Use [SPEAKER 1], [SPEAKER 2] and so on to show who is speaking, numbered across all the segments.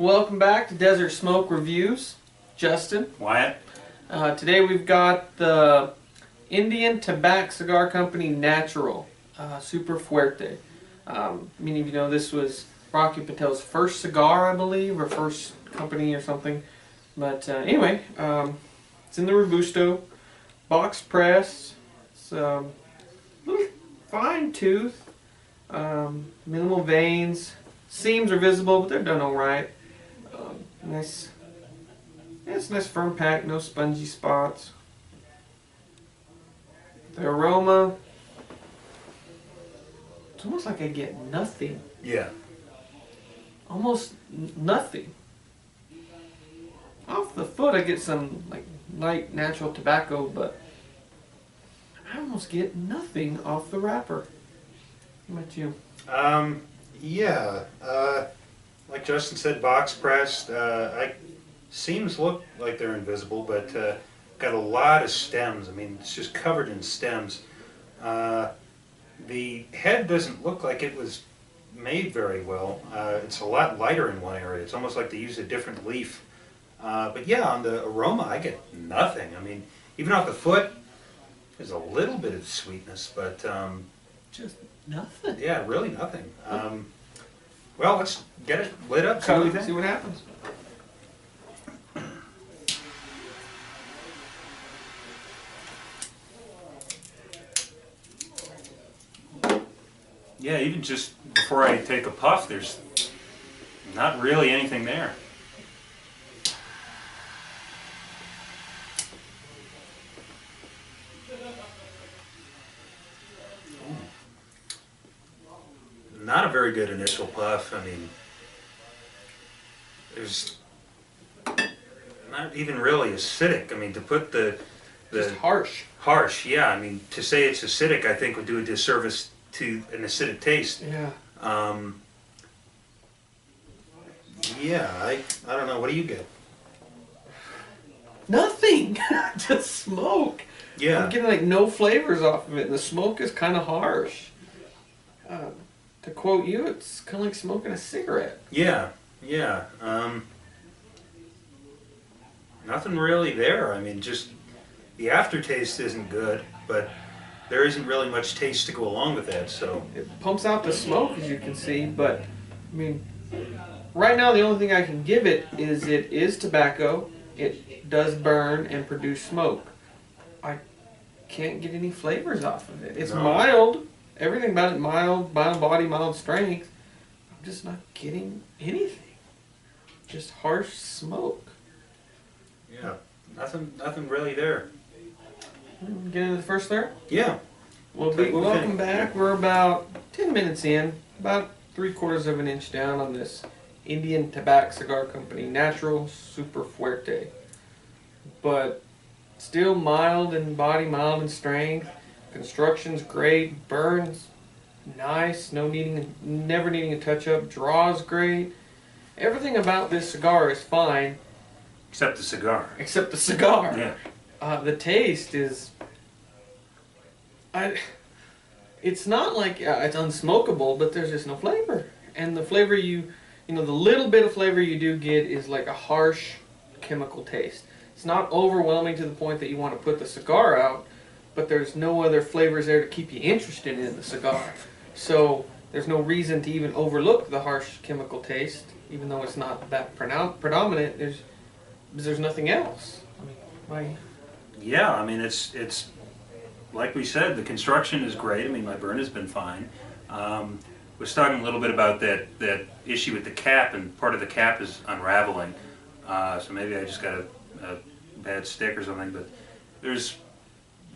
[SPEAKER 1] Welcome back to Desert Smoke Reviews. Justin.
[SPEAKER 2] Wyatt.
[SPEAKER 1] Today we've got the Indian Tabac Cigar Company Natural Super Fuerte. Many of you know this was Rocky Patel's first cigar, I believe, or first company or something. But anyway, it's in the Robusto, box pressed. It's a little fine tooth, minimal veins. Seams are visible, but they're done all right. Nice. Yeah, it's a nice firm pack, no spongy spots. The aroma, it's almost like I get nothing.
[SPEAKER 2] Yeah.
[SPEAKER 1] Almost nothing. Off the foot I get some like light natural tobacco, but I almost get nothing off the wrapper. How about you?
[SPEAKER 2] Yeah. Like Justin said, box pressed. Seams look like they're invisible, but got a lot of stems. I mean, it's just covered in stems. The head doesn't look like it was made very well. It's a lot lighter in one area. It's almost like they used a different leaf. But yeah, on the aroma, I get nothing. I mean, even off the foot, there's a little bit of sweetness, but
[SPEAKER 1] Just nothing.
[SPEAKER 2] yeah, really nothing. Well, let's get it lit up.
[SPEAKER 1] See what happens.
[SPEAKER 2] Yeah, even just before I take a puff, there's not really anything there. Not a very good initial puff. I mean, there's not even really acidic. I mean, to put the
[SPEAKER 1] Just harsh.
[SPEAKER 2] harsh, yeah. I mean, to say it's acidic, I think would do a disservice to an acidic taste.
[SPEAKER 1] Yeah.
[SPEAKER 2] Yeah, I don't know. What do you get?
[SPEAKER 1] Nothing. Just smoke.
[SPEAKER 2] Yeah.
[SPEAKER 1] I'm getting like no flavors off of it, and the smoke is kind of harsh. To quote you, it's kind of like smoking a cigarette.
[SPEAKER 2] Yeah, yeah. Nothing really there. I mean, just the aftertaste isn't good, but there isn't really much taste to go along with that. So
[SPEAKER 1] It pumps out the smoke, as you can see, but I mean, right now the only thing I can give it is tobacco. It does burn and produce smoke. I can't get any flavors off of it. It's
[SPEAKER 2] No.
[SPEAKER 1] mild. Everything about it mild body, mild strength. I'm just not getting anything. Just harsh smoke.
[SPEAKER 2] yeah, nothing really there.
[SPEAKER 1] Get into the first there?
[SPEAKER 2] Yeah.
[SPEAKER 1] Welcome back. We're about 10 minutes in, about 3/4 of an inch down on this Indian Tabac Cigar Company Natural Super Fuerte. But still mild in body, mild in strength. Construction's great, burns nice, never needing a touch up, draws great. Everything about this cigar is fine.
[SPEAKER 2] Except the cigar.
[SPEAKER 1] Except the cigar.
[SPEAKER 2] Yeah.
[SPEAKER 1] The taste is, it's not like it's unsmokable, but there's just no flavor. And the flavor the little bit of flavor you do get is like a harsh chemical taste. It's not overwhelming to the point that you want to put the cigar out, but there's no other flavors there to keep you interested in the cigar. So there's no reason to even overlook the harsh chemical taste, even though it's not that predominant. There's nothing else. I mean, why?
[SPEAKER 2] Yeah, I mean, it's like we said, the construction is great. I mean, my burn has been fine. Was talking a little bit about that issue with the cap, and part of the cap is unraveling. So maybe I just got a bad stick or something, but there's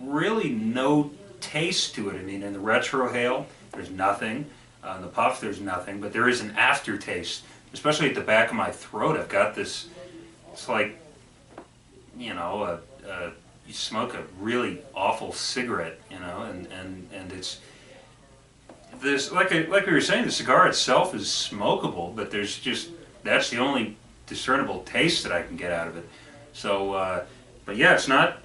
[SPEAKER 2] really no taste to it. I mean, in the retrohale, there's nothing. In the puff, there's nothing, but there is an aftertaste, especially at the back of my throat. I've got this, it's like, you smoke a really awful cigarette, and it's this, like we were saying, the cigar itself is smokable, but that's the only discernible taste that I can get out of it. So, but yeah, it's not,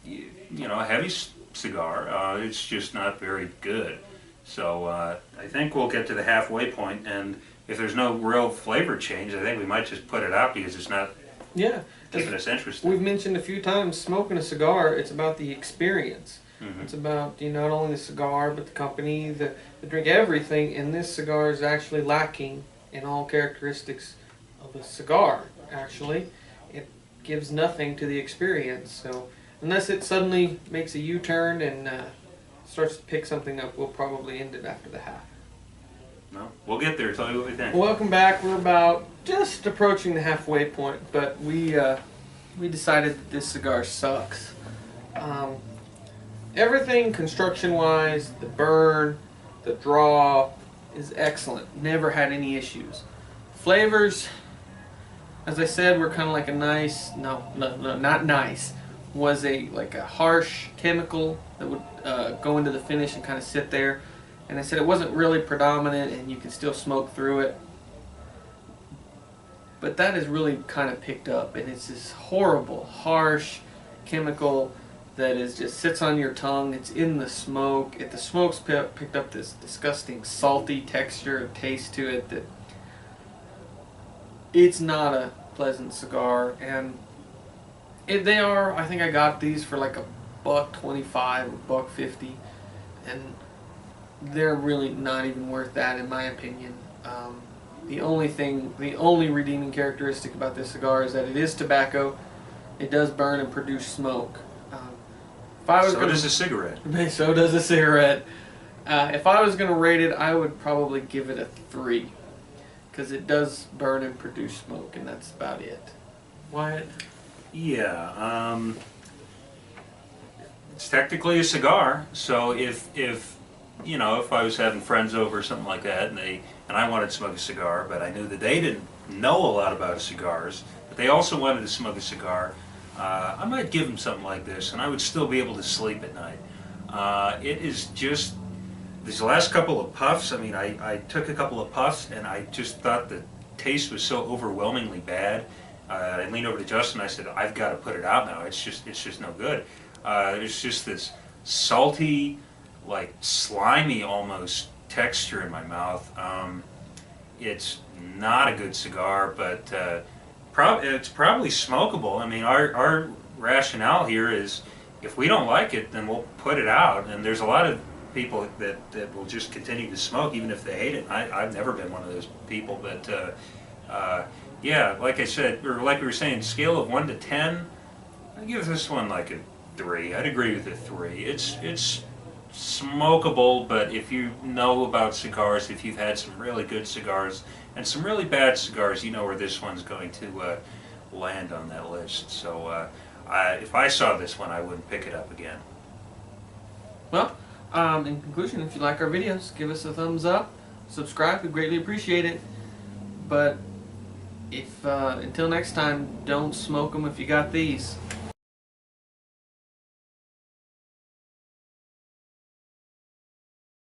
[SPEAKER 2] a heavy cigar. It's just not very good. So I think we'll get to the halfway point, and if there's no real flavor change, I think we might just put it out because it's not
[SPEAKER 1] Yeah.
[SPEAKER 2] keeping us interested.
[SPEAKER 1] We've mentioned a few times, smoking a cigar, it's about the experience. It's about not only the cigar, but the company, the drink, everything. And this cigar is actually lacking in all characteristics of a cigar, actually. It gives nothing to the experience. So unless it suddenly makes a U-turn and starts to pick something up, we'll probably end it after the half.
[SPEAKER 2] No, we'll get there. Tell you what we think.
[SPEAKER 1] Welcome back. We're about just approaching the halfway point, but we decided that this cigar sucks. Everything construction-wise, the burn, the draw is excellent. Never had any issues. Flavors, as I said, were kind of like a nice, no, not nice. Was like a harsh chemical that would go into the finish and kind of sit there. And I said it wasn't really predominant, and you could still smoke through it. But that is really kind of picked up, and it's this horrible, harsh chemical that just sits on your tongue. It's in the smoke. The smoke's picked up this disgusting salty texture and taste to it that it's not a pleasant cigar. And they are, I think I got these for like $1.25 or $1.50, and they're really not even worth that in my opinion. The only redeeming characteristic about this cigar is that it is tobacco. It does burn and produce smoke.
[SPEAKER 2] So does a cigarette.
[SPEAKER 1] So does a cigarette. If I was going to rate it, I would probably give it a 3. Because it does burn and produce smoke, and that's about it. Wyatt?
[SPEAKER 2] Yeah, it's technically a cigar, so if I was having friends over or something like that, and I wanted to smoke a cigar, but I knew that they didn't know a lot about cigars, but they also wanted to smoke a cigar, I might give them something like this, and I would still be able to sleep at night. It is just, these last couple of puffs, I mean, I took a couple of puffs, and I just thought the taste was so overwhelmingly bad. I leaned over to Justin, and I said, I've got to put it out now, it's just no good. There's just this salty, like slimy almost texture in my mouth. It's not a good cigar, but it's probably smokable. I mean, our rationale here is if we don't like it, then we'll put it out. And there's a lot of people that will just continue to smoke even if they hate it. I've never been one of those people, but yeah, like I said, or like we were saying, scale of 1 to 10, I'd give this one like a 3. I'd agree with a 3. It's smokable, but if you know about cigars, if you've had some really good cigars and some really bad cigars, you know where this one's going to land on that list. So if I saw this one, I wouldn't pick it up again.
[SPEAKER 1] Well, in conclusion, if you like our videos, give us a thumbs up, subscribe, we greatly appreciate it. But if until next time, don't smoke them if you got these.